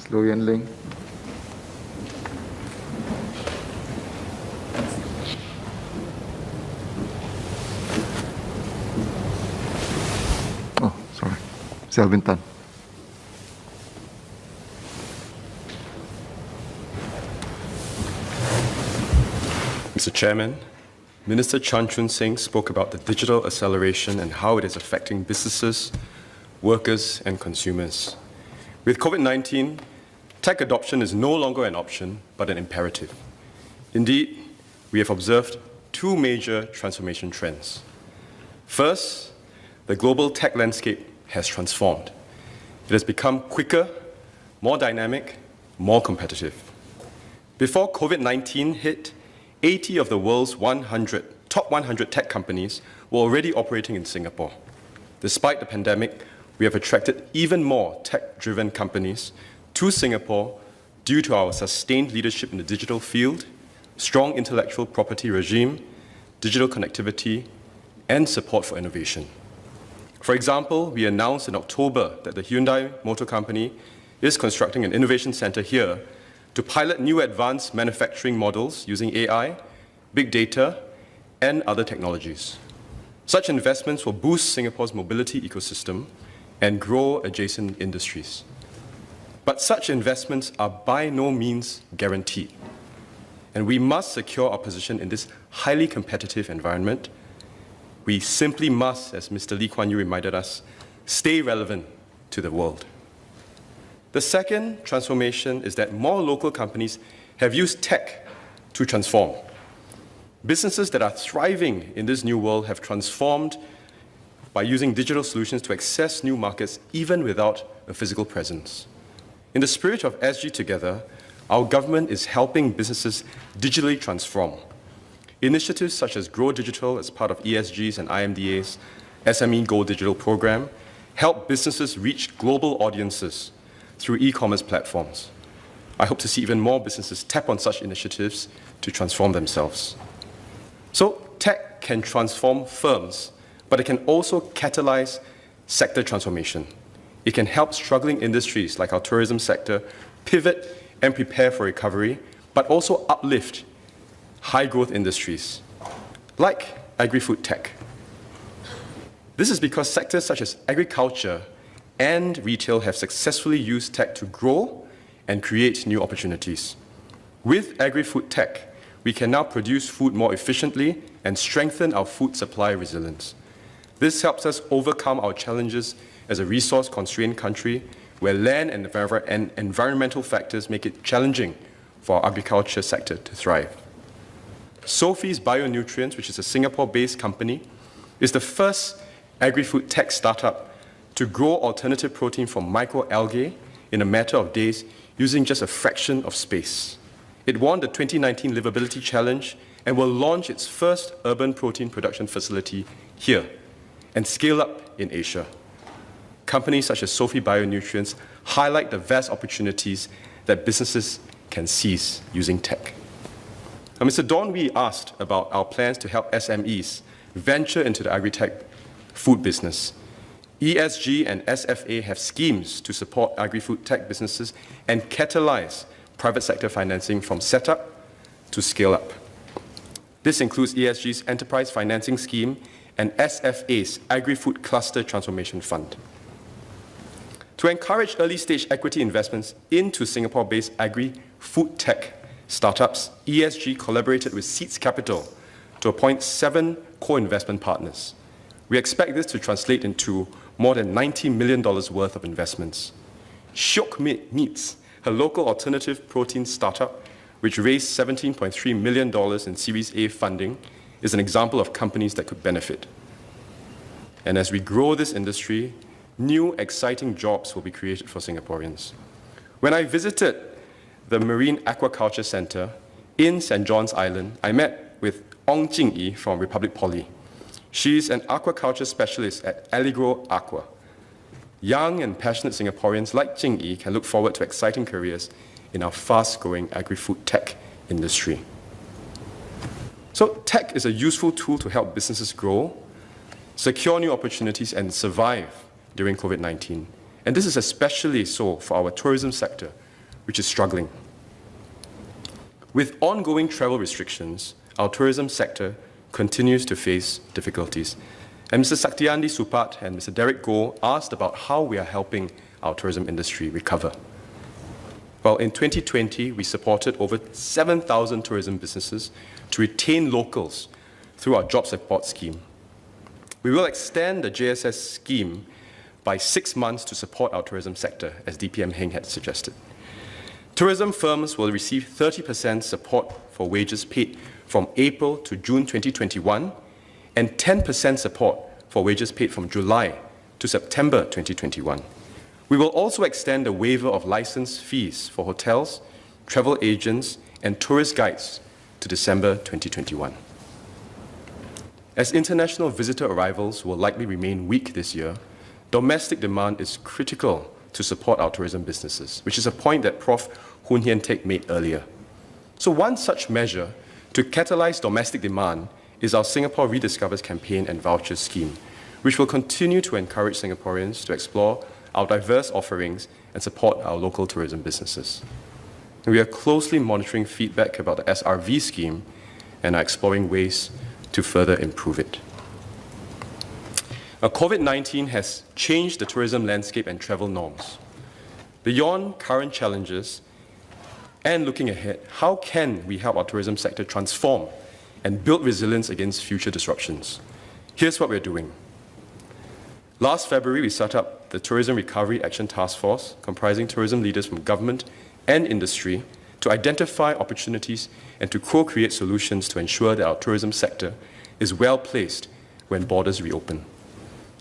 Low Yan Ling. Oh, sorry. It's Alvin Tan. Mr. Chairman, Minister Chan Chun Sing spoke about the digital acceleration and how it is affecting businesses, workers, and consumers. With COVID-19, tech adoption is no longer an option, but an imperative. Indeed, we have observed two major transformation trends. First, the global tech landscape has transformed. It has become quicker, more dynamic, more competitive. Before COVID-19 hit, 80 of the world's top 100 tech companies were already operating in Singapore. Despite the pandemic, we have attracted even more tech-driven companies to Singapore due to our sustained leadership in the digital field, strong intellectual property regime, digital connectivity, and support for innovation. For example, we announced in October that the Hyundai Motor Company is constructing an innovation center here to pilot new advanced manufacturing models using AI, big data, and other technologies. Such investments will boost Singapore's mobility ecosystem and grow adjacent industries. But such investments are by no means guaranteed. And we must secure our position in this highly competitive environment. We simply must, as Mr. Lee Kuan Yew reminded us, stay relevant to the world. The second transformation is that more local companies have used tech to transform. Businesses that are thriving in this new world have transformed by using digital solutions to access new markets even without a physical presence. In the spirit of SG Together, our government is helping businesses digitally transform. Initiatives such as Grow Digital as part of ESG's and IMDA's SME Go Digital program help businesses reach global audiences through e-commerce platforms. I hope to see even more businesses tap on such initiatives to transform themselves. So tech can transform firms, but it can also catalyze sector transformation. It can help struggling industries like our tourism sector pivot and prepare for recovery, but also uplift high-growth industries like agri-food tech. This is because sectors such as agriculture and retail have successfully used tech to grow and create new opportunities. With agri-food tech, we can now produce food more efficiently and strengthen our food supply resilience. This helps us overcome our challenges as a resource-constrained country where land and environmental factors make it challenging for our agriculture sector to thrive. Sophie's Bionutrients, which is a Singapore-based company, is the first agri-food tech startup to grow alternative protein from microalgae in a matter of days using just a fraction of space. It won the 2019 Livability Challenge and will launch its first urban protein production facility here and scale up in Asia. Companies such as Sophie Bionutrients highlight the vast opportunities that businesses can seize using tech. Now, Mr. Don Wee asked about our plans to help SMEs venture into the agri-tech food business. ESG and SFA have schemes to support agri-food tech businesses and catalyze private sector financing from setup to scale up. This includes ESG's Enterprise Financing Scheme and SFA's Agri-Food Cluster Transformation Fund. To encourage early-stage equity investments into Singapore-based agri-food tech startups, ESG collaborated with Seeds Capital to appoint 7 co-investment partners. We expect this to translate into more than $90 million worth of investments. Shiok Meats, a local alternative protein startup, which raised $17.3 million in Series A funding, is an example of companies that could benefit. And as we grow this industry, new exciting jobs will be created for Singaporeans. When I visited the Marine Aquaculture Center in St. John's Island, I met with Ong Jing-yi from Republic Poly. She's an aquaculture specialist at Allegro Aqua. Young and passionate Singaporeans like Jing-yi can look forward to exciting careers in our fast-growing agri-food tech industry. So tech is a useful tool to help businesses grow, secure new opportunities, and survive during COVID-19. And this is especially so for our tourism sector, which is struggling. With ongoing travel restrictions, our tourism sector continues to face difficulties. And Mr. Saktiandi Supat and Mr. Derek Goh asked about how we are helping our tourism industry recover. Well, in 2020, we supported over 7,000 tourism businesses to retain locals through our job support scheme. We will extend the JSS scheme by 6 months to support our tourism sector, as DPM Heng had suggested. Tourism firms will receive 30% support for wages paid from April to June 2021 and 10% support for wages paid from July to September 2021. We will also extend the waiver of license fees for hotels, travel agents, and tourist guides to December 2021. As international visitor arrivals will likely remain weak this year, domestic demand is critical to support our tourism businesses, which is a point that Prof. Hoon Hian Teck made earlier. So one such measure to catalyze domestic demand is our Singapore Rediscovers campaign and voucher scheme, which will continue to encourage Singaporeans to explore our diverse offerings and support our local tourism businesses. And we are closely monitoring feedback about the SRV scheme and are exploring ways to further improve it. Now, COVID-19 has changed the tourism landscape and travel norms. Beyond current challenges and looking ahead, how can we help our tourism sector transform and build resilience against future disruptions? Here's what we're doing. Last February, we set up the Tourism Recovery Action Task Force, comprising tourism leaders from government and industry, to identify opportunities and to co-create solutions to ensure that our tourism sector is well placed when borders reopen.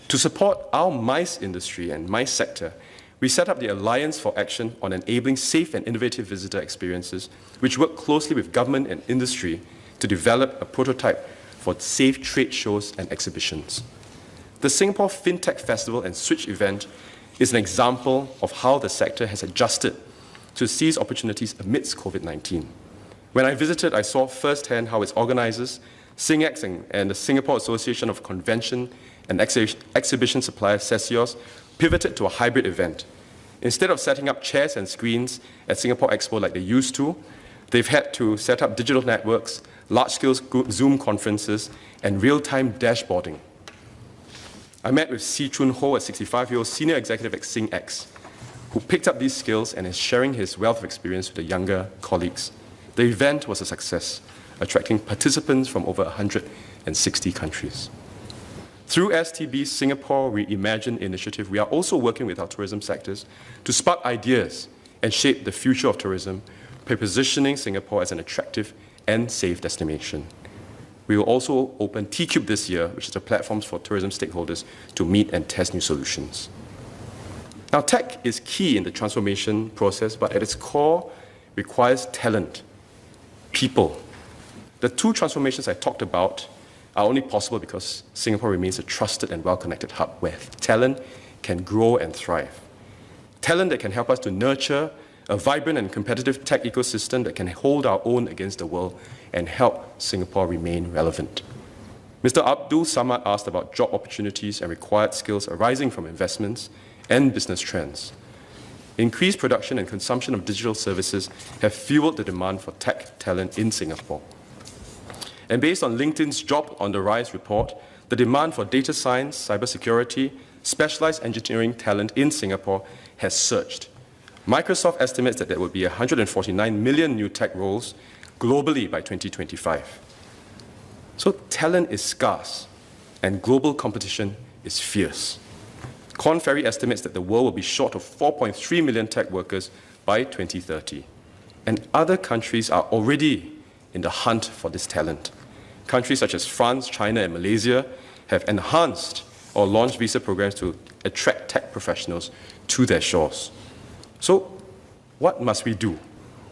To support our MICE industry and MICE sector, we set up the Alliance for Action on Enabling Safe and Innovative Visitor Experiences, which work closely with government and industry to develop a prototype for safe trade shows and exhibitions. The Singapore FinTech Festival and Switch event is an example of how the sector has adjusted to seize opportunities amidst COVID-19. When I visited, I saw firsthand how its organizers, SingEx and the Singapore Association of Convention and Exhibition Suppliers, SESIOS, pivoted to a hybrid event. Instead of setting up chairs and screens at Singapore Expo like they used to, they've had to set up digital networks, large-scale Zoom conferences, and real-time dashboarding. I met with Si Chun Ho, a 65-year-old senior executive at SingEx, who picked up these skills and is sharing his wealth of experience with the younger colleagues. The event was a success, attracting participants from over 160 countries. Through STB's Singapore Reimagine initiative, we are also working with our tourism sectors to spark ideas and shape the future of tourism by positioning Singapore as an attractive and safe destination. We will also open T-Cube this year, which is a platform for tourism stakeholders to meet and test new solutions. Now, tech is key in the transformation process, but at its core requires talent, people. The two transformations I talked about are only possible because Singapore remains a trusted and well-connected hub where talent can grow and thrive. Talent that can help us to nurture a vibrant and competitive tech ecosystem that can hold our own against the world and help Singapore remain relevant. Mr. Abdul Samad asked about job opportunities and required skills arising from investments and business trends. Increased production and consumption of digital services have fueled the demand for tech talent in Singapore. And based on LinkedIn's Job on the Rise report, the demand for data science, cybersecurity, specialized engineering talent in Singapore has surged. Microsoft estimates that there will be 149 million new tech roles globally by 2025. So talent is scarce, and global competition is fierce. Korn Ferry estimates that the world will be short of 4.3 million tech workers by 2030. And other countries are already in the hunt for this talent. Countries such as France, China, and Malaysia have enhanced or launched visa programs to attract tech professionals to their shores. So, what must we do?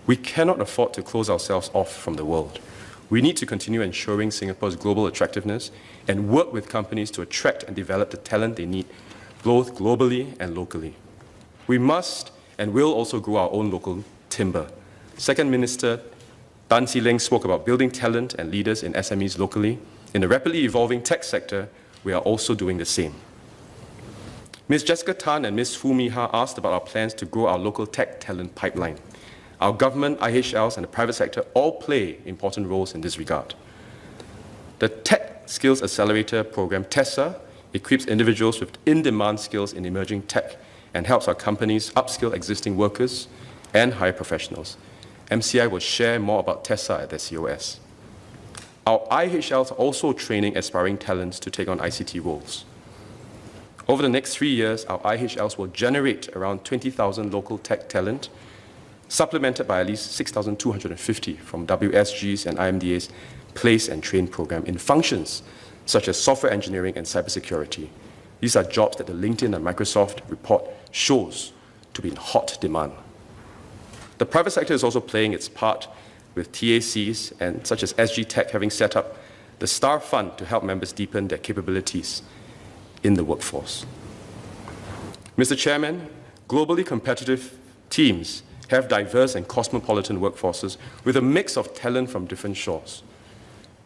We cannot afford to close ourselves off from the world. We need to continue ensuring Singapore's global attractiveness and work with companies to attract and develop the talent they need, both globally and locally. We must and will also grow our own local timber. Second Minister Tan See Leng spoke about building talent and leaders in SMEs locally. In the rapidly evolving tech sector, we are also doing the same. Ms. Jessica Tan and Ms. Foo Mee Ha asked about our plans to grow our local tech talent pipeline. Our government, IHLs, and the private sector all play important roles in this regard. The Tech Skills Accelerator program, TESA, equips individuals with in-demand skills in emerging tech and helps our companies upskill existing workers and hire professionals. MCI will share more about TESA at the COS. Our IHLs are also training aspiring talents to take on ICT roles. Over the next 3 years, our IHLs will generate around 20,000 local tech talent, supplemented by at least 6,250 from WSG's and IMDA's Place and Train program in functions such as software engineering and cybersecurity. These are jobs that the LinkedIn and Microsoft report shows to be in hot demand. The private sector is also playing its part with TACs and such as SG Tech having set up the STAR Fund to help members deepen their capabilities in the workforce. Mr. Chairman, globally competitive teams have diverse and cosmopolitan workforces with a mix of talent from different shores.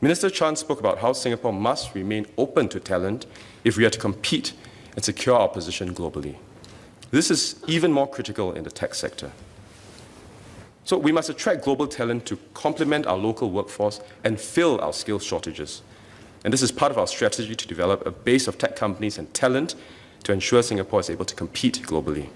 Minister Chan spoke about how Singapore must remain open to talent if we are to compete and secure our position globally. This is even more critical in the tech sector. So we must attract global talent to complement our local workforce and fill our skills shortages. And this is part of our strategy to develop a base of tech companies and talent to ensure Singapore is able to compete globally.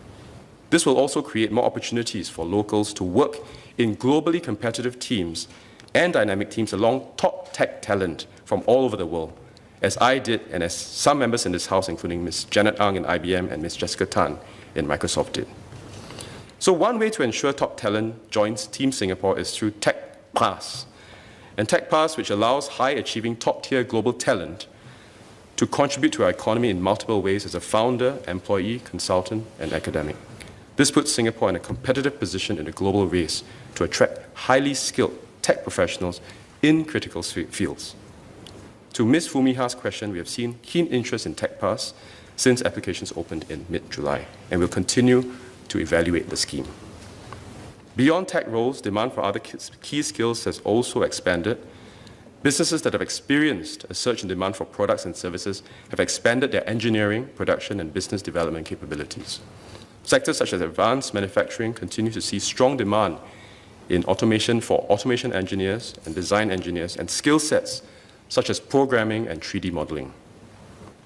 This will also create more opportunities for locals to work in globally competitive teams and dynamic teams along top tech talent from all over the world, as I did and as some members in this House, including Ms. Janet Ang in IBM and Ms. Jessica Tan in Microsoft did. So one way to ensure top talent joins Team Singapore is through Tech Pass. And Tech Pass, which allows high-achieving top-tier global talent to contribute to our economy in multiple ways as a founder, employee, consultant, and academic. This puts Singapore in a competitive position in the global race to attract highly skilled tech professionals in critical fields. To Ms. Fumiha's question, we have seen keen interest in Tech Pass since applications opened in mid-July, and will continue to evaluate the scheme. Beyond tech roles, demand for other key skills has also expanded. Businesses that have experienced a surge in demand for products and services have expanded their engineering, production, and business development capabilities. Sectors such as advanced manufacturing continue to see strong demand in automation for automation engineers and design engineers, and skill sets such as programming and 3D modeling.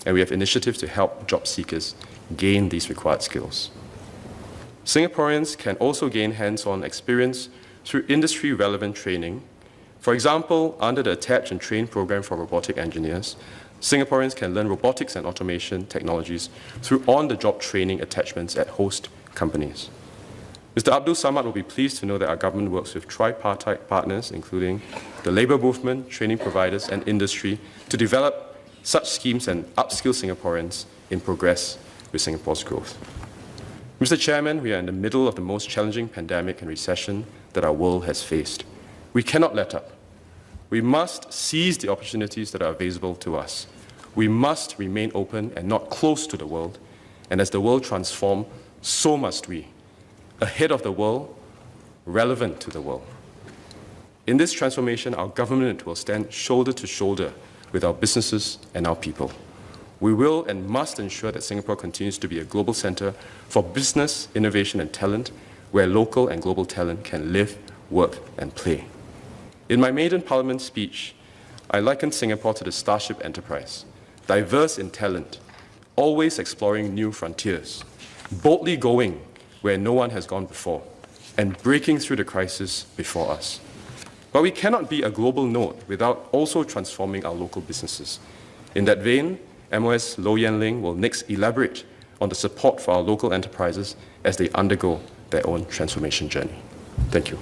And we have initiatives to help job seekers gain these required skills. Singaporeans can also gain hands-on experience through industry-relevant training. For example, under the Attach and Train program for robotic engineers, Singaporeans can learn robotics and automation technologies through on-the-job training attachments at host companies. Mr. Abdul Samad will be pleased to know that our government works with tripartite partners, including the labour movement, training providers, and industry, to develop such schemes and upskill Singaporeans in progress with Singapore's growth. Mr. Chairman, we are in the middle of the most challenging pandemic and recession that our world has faced. We cannot let up. We must seize the opportunities that are available to us. We must remain open and not close to the world. And as the world transforms, so must we. Ahead of the world, relevant to the world. In this transformation, our government will stand shoulder to shoulder with our businesses and our people. We will and must ensure that Singapore continues to be a global center for business, innovation, and talent, where local and global talent can live, work, and play. In my maiden Parliament speech, I likened Singapore to the Starship Enterprise, diverse in talent, always exploring new frontiers, boldly going where no one has gone before, and breaking through the crisis before us. But we cannot be a global node without also transforming our local businesses. In that vein, MOS Low Yen Ling will next elaborate on the support for our local enterprises as they undergo their own transformation journey. Thank you.